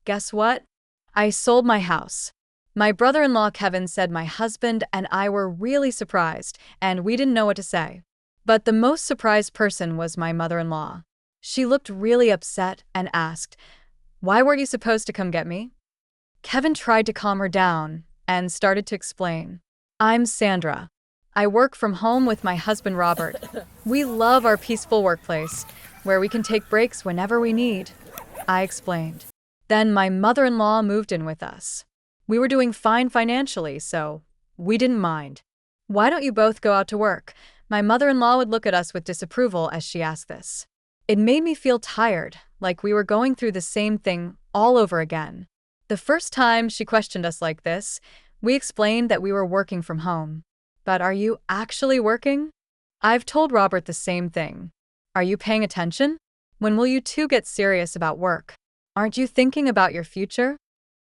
guess what? I sold my house. My brother-in-law Kevin said my husband and I were really surprised, and we didn't know what to say. But the most surprised person was my mother-in-law. She looked really upset and asked, "Why weren't you supposed to come get me?" Kevin tried to calm her down and started to explain. "I'm Sandra. I work from home with my husband Robert. We love our peaceful workplace, where we can take breaks whenever we need," I explained. Then my mother-in-law moved in with us. We were doing fine financially, so we didn't mind. "Why don't you both go out to work?" My mother-in-law would look at us with disapproval as she asked this. It made me feel tired, like we were going through the same thing all over again. The first time she questioned us like this, we explained that we were working from home. "But are you actually working?" "I've told Robert the same thing." "Are you paying attention? When will you two get serious about work? Aren't you thinking about your future?"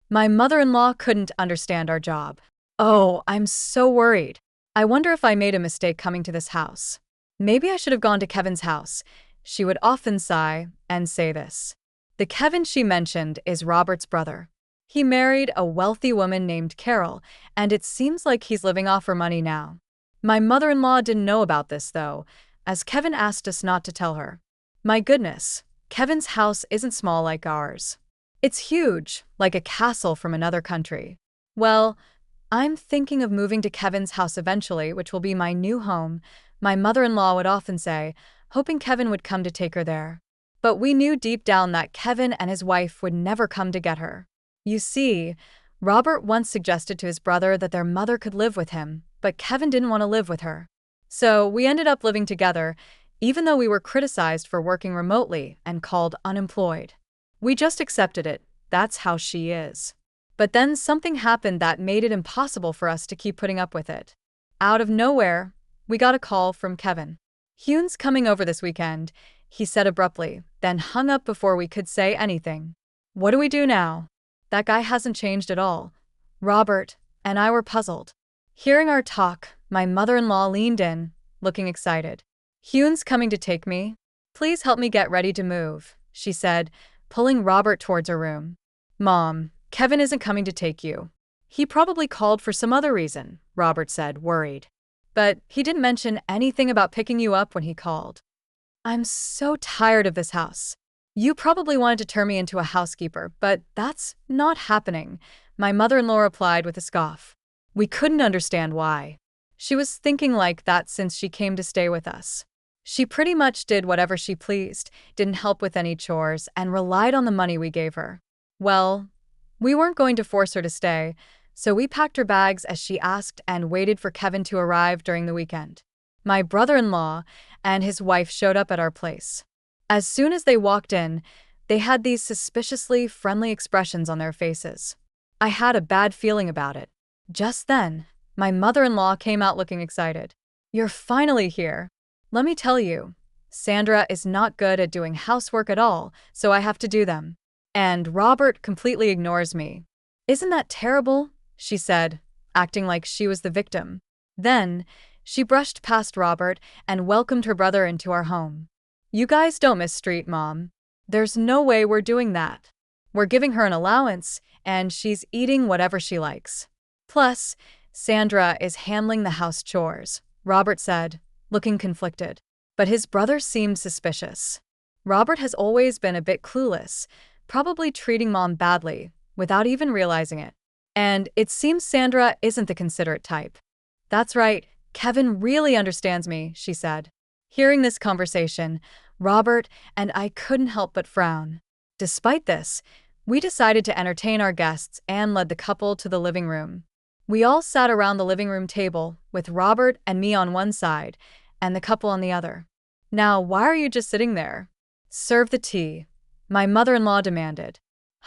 My mother-in-law couldn't understand our job. "Oh, I'm so worried. I wonder if I made a mistake coming to this house. Maybe I should have gone to Kevin's house." She would often sigh and say this. The Kevin she mentioned is Robert's brother. He married a wealthy woman named Carol, and it seems like he's living off her money now. My mother-in-law didn't know about this, though, as Kevin asked us not to tell her. My goodness, Kevin's house isn't small like ours. It's huge, like a castle from another country. Well, I'm thinking of moving to Kevin's house eventually, which will be my new home, my mother-in-law would often say, hoping Kevin would come to take her there. But we knew deep down that Kevin and his wife would never come to get her. You see, Robert once suggested to his brother that their mother could live with him, but Kevin didn't want to live with her. So we ended up living together, even though we were criticized for working remotely and called unemployed. We just accepted it. That's how she is. But then something happened that made it impossible for us to keep putting up with it. Out of nowhere, we got a call from Kevin. "Hune's coming over this weekend," he said abruptly, then hung up before we could say anything. What do we do now? That guy hasn't changed at all. Robert and I were puzzled. Hearing our talk, my mother-in-law leaned in, looking excited. "Hune's coming to take me? Please help me get ready to move," she said, pulling Robert towards her room. "Mom, Kevin isn't coming to take you. He probably called for some other reason," Robert said, worried. "But he didn't mention anything about picking you up when he called." "I'm so tired of this house. You probably wanted to turn me into a housekeeper, but that's not happening," my mother-in-law replied with a scoff. We couldn't understand why. She was thinking like that since she came to stay with us. She pretty much did whatever she pleased, didn't help with any chores, and relied on the money we gave her. Well, we weren't going to force her to stay, so we packed her bags as she asked and waited for Kevin to arrive during the weekend. My brother-in-law and his wife showed up at our place. As soon as they walked in, they had these suspiciously friendly expressions on their faces. I had a bad feeling about it. Just then, my mother-in-law came out looking excited. "You're finally here. Let me tell you, Sandra is not good at doing housework at all, so I have to do them. And Robert completely ignores me. Isn't that terrible?" she said, acting like she was the victim. Then, she brushed past Robert and welcomed her brother into our home. "You guys don't miss Street, Mom. There's no way we're doing that. We're giving her an allowance, and she's eating whatever she likes. Plus, Sandra is handling the house chores," Robert said, looking conflicted. But his brother seemed suspicious. Robert has always been a bit clueless, probably treating Mom badly, without even realizing it. And it seems Sandra isn't the considerate type. "That's right, Kevin really understands me," she said. Hearing this conversation, Robert and I couldn't help but frown. Despite this, we decided to entertain our guests and led the couple to the living room. We all sat around the living room table, with Robert and me on one side, and the couple on the other. "Now, why are you just sitting there? Serve the tea," my mother-in-law demanded.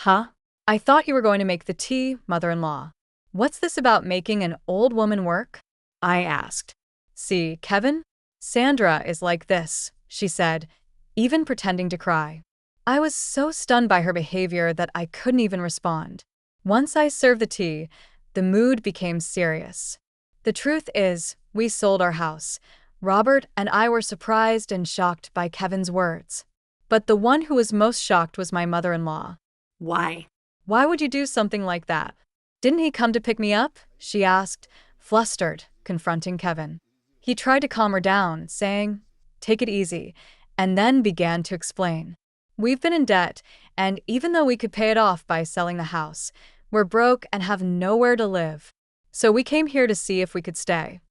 "Huh? I thought you were going to make the tea, mother-in-law. What's this about making an old woman work?" I asked. "See, Kevin? Sandra is like this," she said, even pretending to cry. I was so stunned by her behavior that I couldn't even respond. Once I served the tea, the mood became serious. The truth is, we sold our house. Robert and I were surprised and shocked by Kevin's words. But the one who was most shocked was my mother-in-law. Why? Why would you do something like that? Didn't he come to pick me up? She asked, flustered, confronting Kevin. He tried to calm her down, saying, "Take it easy," and then began to explain. "We've been in debt, and even though we could pay it off by selling the house, we're broke and have nowhere to live. So we came here to see if we could stay."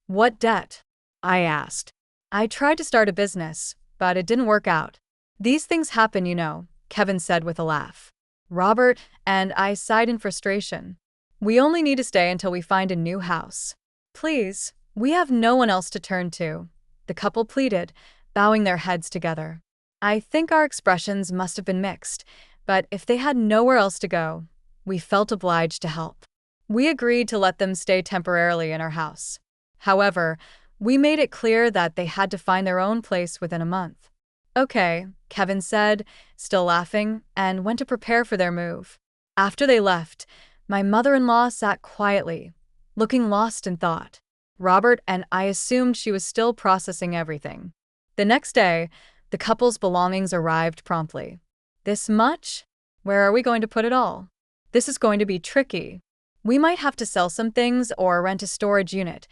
"What debt?" I asked. "I tried to start a business, but it didn't work out." "These things happen, you know," Kevin said with a laugh. Robert and I sighed in frustration. "We only need to stay until we find a new house. Please, we have no one else to turn to," the couple pleaded, bowing their heads together. I think our expressions must have been mixed, but if they had nowhere else to go, we felt obliged to help. We agreed to let them stay temporarily in our house. However, we made it clear that they had to find their own place within a month. "Okay," Kevin said, still laughing, and went to prepare for their move. After they left, my mother-in-law sat quietly, looking lost in thought. Robert and I assumed she was still processing everything. The next day, the couple's belongings arrived promptly. "This much? Where are we going to put it all? This is going to be tricky. We might have to sell some things or rent a storage unit,"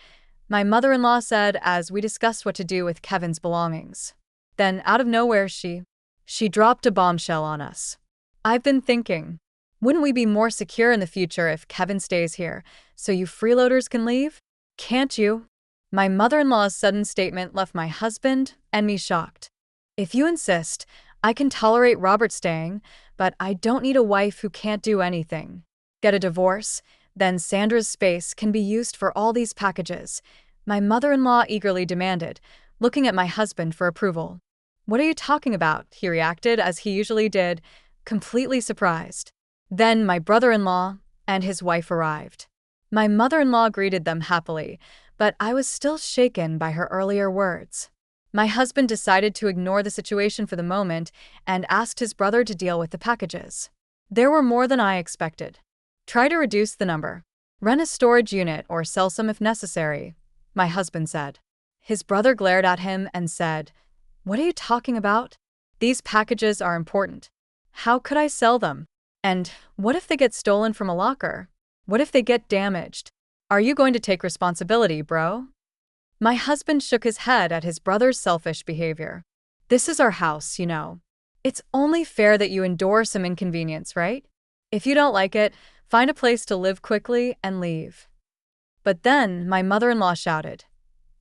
my mother-in-law said as we discussed what to do with Kevin's belongings. Then, out of nowhere, she dropped a bombshell on us. "I've been thinking, wouldn't we be more secure in the future if Kevin stays here, so you freeloaders can leave? Can't you?" My mother-in-law's sudden statement left my husband and me shocked. "If you insist, I can tolerate Robert staying, but I don't need a wife who can't do anything. Get a divorce, then Sandra's space can be used for all these packages," my mother-in-law eagerly demanded, looking at my husband for approval. "What are you talking about?" he reacted as he usually did, completely surprised. Then my brother-in-law and his wife arrived. My mother-in-law greeted them happily, but I was still shaken by her earlier words. My husband decided to ignore the situation for the moment and asked his brother to deal with the packages. There were more than I expected. "Try to reduce the number. Rent a storage unit or sell some if necessary," my husband said. His brother glared at him and said, "What are you talking about? These packages are important. How could I sell them? And what if they get stolen from a locker? What if they get damaged? Are you going to take responsibility, bro?" My husband shook his head at his brother's selfish behavior. "This is our house, you know. It's only fair that you endure some inconvenience, right? If you don't like it, find a place to live quickly and leave." But then my mother-in-law shouted,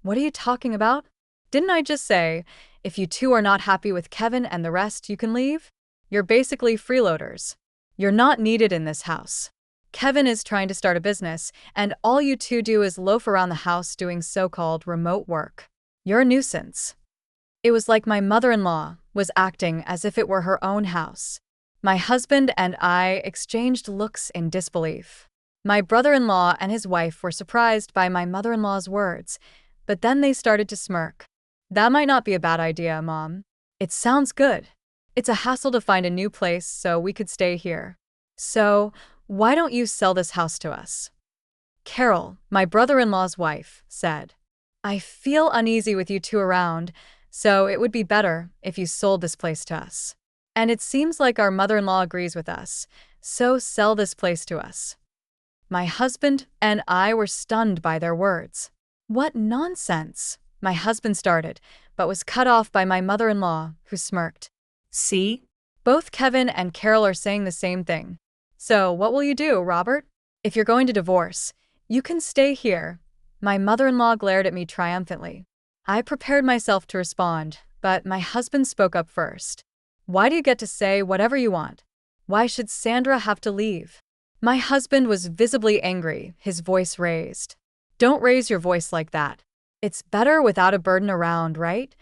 "What are you talking about? Didn't I just say, if you two are not happy with Kevin and the rest, you can leave? You're basically freeloaders. You're not needed in this house. Kevin is trying to start a business, and all you two do is loaf around the house doing so-called remote work. You're a nuisance." It was like my mother-in-law was acting as if it were her own house. My husband and I exchanged looks in disbelief. My brother-in-law and his wife were surprised by my mother-in-law's words, but then they started to smirk. "That might not be a bad idea, Mom. It sounds good. It's a hassle to find a new place, so we could stay here. So, why don't you sell this house to us?" Carol, my brother-in-law's wife, said, "I feel uneasy with you two around, so it would be better if you sold this place to us. And it seems like our mother-in-law agrees with us, so sell this place to us." My husband and I were stunned by their words. "What nonsense," my husband started, but was cut off by my mother-in-law, who smirked. "See? Both Kevin and Carol are saying the same thing. So what will you do, Robert? If you're going to divorce, you can stay here." My mother-in-law glared at me triumphantly. I prepared myself to respond, but my husband spoke up first. "Why do you get to say whatever you want? Why should Sandra have to leave?" My husband was visibly angry, his voice raised. "Don't raise your voice like that. It's better without a burden around, right?"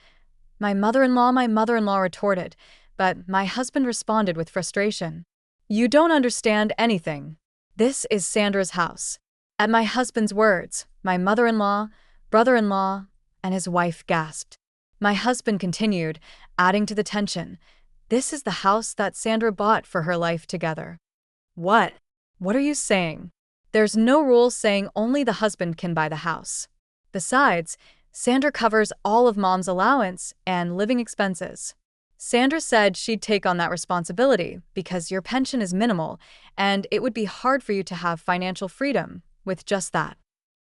My mother-in-law retorted, but my husband responded with frustration. "You don't understand anything. This is Sandra's house." At my husband's words, my mother-in-law, brother-in-law, and his wife gasped. My husband continued, adding to the tension, "This is the house that Sandra bought for her life together." "What? What are you saying? There's no rule saying only the husband can buy the house. Besides, Sandra covers all of Mom's allowance and living expenses. Sandra said she'd take on that responsibility because your pension is minimal and it would be hard for you to have financial freedom with just that.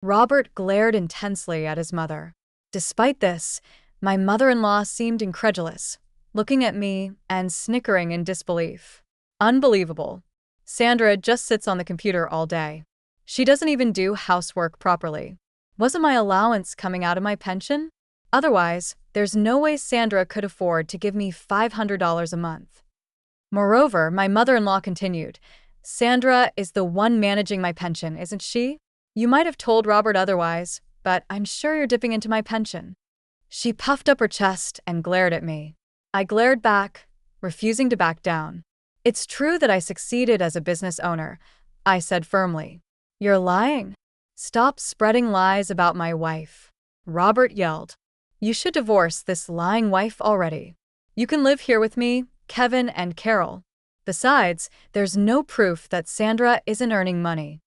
Robert glared intensely at his mother. Despite this, my mother-in-law seemed incredulous, looking at me and snickering in disbelief. Unbelievable. Sandra just sits on the computer all day. She doesn't even do housework properly. Wasn't my allowance coming out of my pension? Otherwise, there's no way Sandra could afford to give me $500 a month. Moreover, my mother-in-law continued, Sandra is the one managing my pension, isn't she? You might have told Robert otherwise, but I'm sure you're dipping into my pension. She puffed up her chest and glared at me. I glared back, refusing to back down. It's true that I succeeded as a business owner, I said firmly. You're lying. Stop spreading lies about my wife, Robert yelled. You should divorce this lying wife already. You can live here with me, Kevin, and Carol. Besides, there's no proof that Sandra isn't earning money.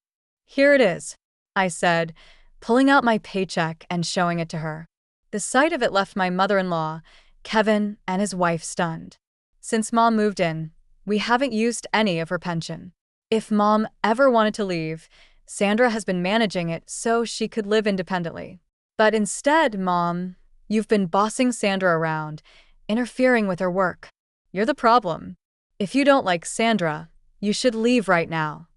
Here it is, I said, pulling out my paycheck and showing it to her. The sight of it left my mother-in-law, Kevin, and his wife stunned. Since Mom moved in, we haven't used any of her pension. If Mom ever wanted to leave, Sandra has been managing it so she could live independently. But instead, Mom, you've been bossing Sandra around, interfering with her work. You're the problem. If you don't like Sandra, you should leave right now.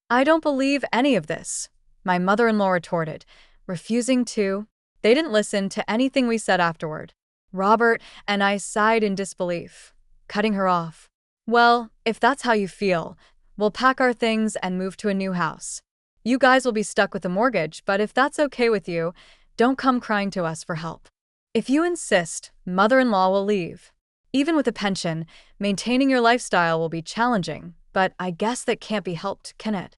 I don't believe any of this, my mother-in-law retorted, refusing to. They didn't listen to anything we said afterward. Robert and I sighed in disbelief, cutting her off. Well, if that's how you feel, we'll pack our things and move to a new house. You guys will be stuck with a mortgage, but if that's okay with you, don't come crying to us for help. If you insist, mother-in-law will leave. Even with a pension, maintaining your lifestyle will be challenging, but I guess that can't be helped, can it?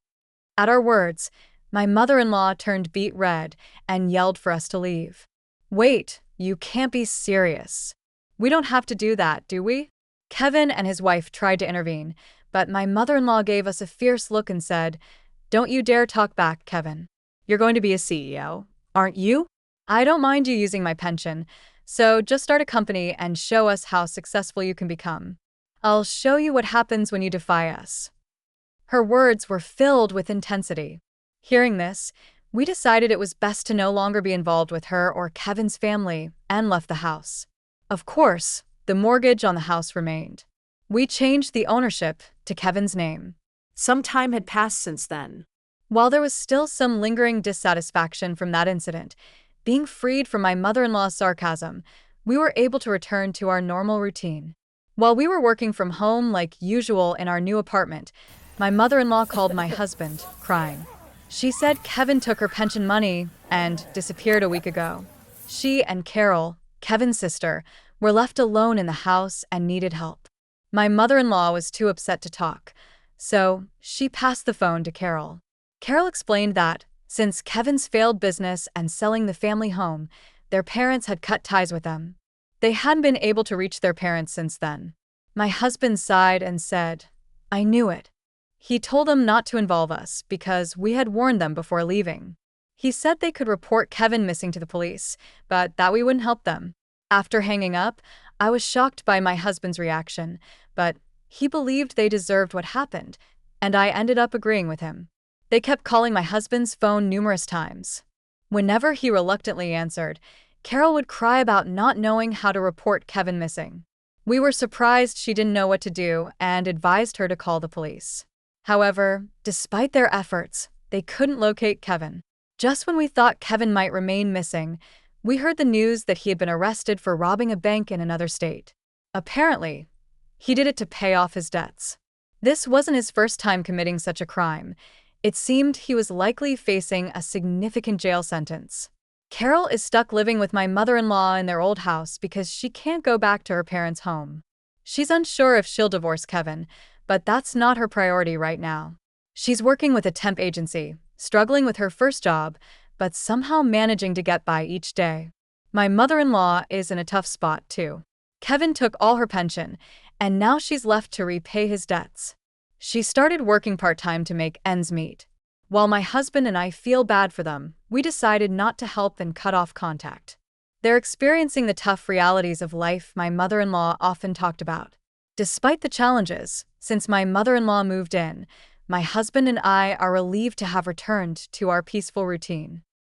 At our words, my mother-in-law turned beet red and yelled for us to leave. Wait, you can't be serious. We don't have to do that, do we? Kevin and his wife tried to intervene, but my mother-in-law gave us a fierce look and said, Don't you dare talk back, Kevin. You're going to be a CEO, aren't you? I don't mind you using my pension, so just start a company and show us how successful you can become. I'll show you what happens when you defy us. Her words were filled with intensity. Hearing this, we decided it was best to no longer be involved with her or Kevin's family and left the house. Of course, the mortgage on the house remained. We changed the ownership to Kevin's name. Some time had passed since then. While there was still some lingering dissatisfaction from that incident, being freed from my mother-in-law's sarcasm, we were able to return to our normal routine. While we were working from home like usual in our new apartment, my mother-in-law called my husband, crying. She said Kevin took her pension money and disappeared a week ago. She and Carol, Kevin's sister, were left alone in the house and needed help. My mother-in-law was too upset to talk, so she passed the phone to Carol. Carol explained that, since Kevin's failed business and selling the family home, their parents had cut ties with them. They hadn't been able to reach their parents since then. My husband sighed and said, I knew it. He told them not to involve us because we had warned them before leaving. He said they could report Kevin missing to the police, but that we wouldn't help them. After hanging up, I was shocked by my husband's reaction, but he believed they deserved what happened, and I ended up agreeing with him. They kept calling my husband's phone numerous times. Whenever he reluctantly answered, Carol would cry about not knowing how to report Kevin missing. We were surprised she didn't know what to do and advised her to call the police. However, despite their efforts, they couldn't locate Kevin. Just when we thought Kevin might remain missing, we heard the news that he had been arrested for robbing a bank in another state. Apparently, he did it to pay off his debts. This wasn't his first time committing such a crime. It seemed he was likely facing a significant jail sentence. Carol is stuck living with my mother-in-law in their old house because she can't go back to her parents' home. She's unsure if she'll divorce Kevin, but that's not her priority right now. She's working with a temp agency, struggling with her first job, but somehow managing to get by each day. My mother-in-law is in a tough spot, too. Kevin took all her pension, and now she's left to repay his debts. She started working part-time to make ends meet. While my husband and I feel bad for them, we decided not to help and cut off contact. They're experiencing the tough realities of life my mother-in-law often talked about. Despite the challenges, since my mother-in-law moved in, my husband and I are relieved to have returned to our peaceful routine.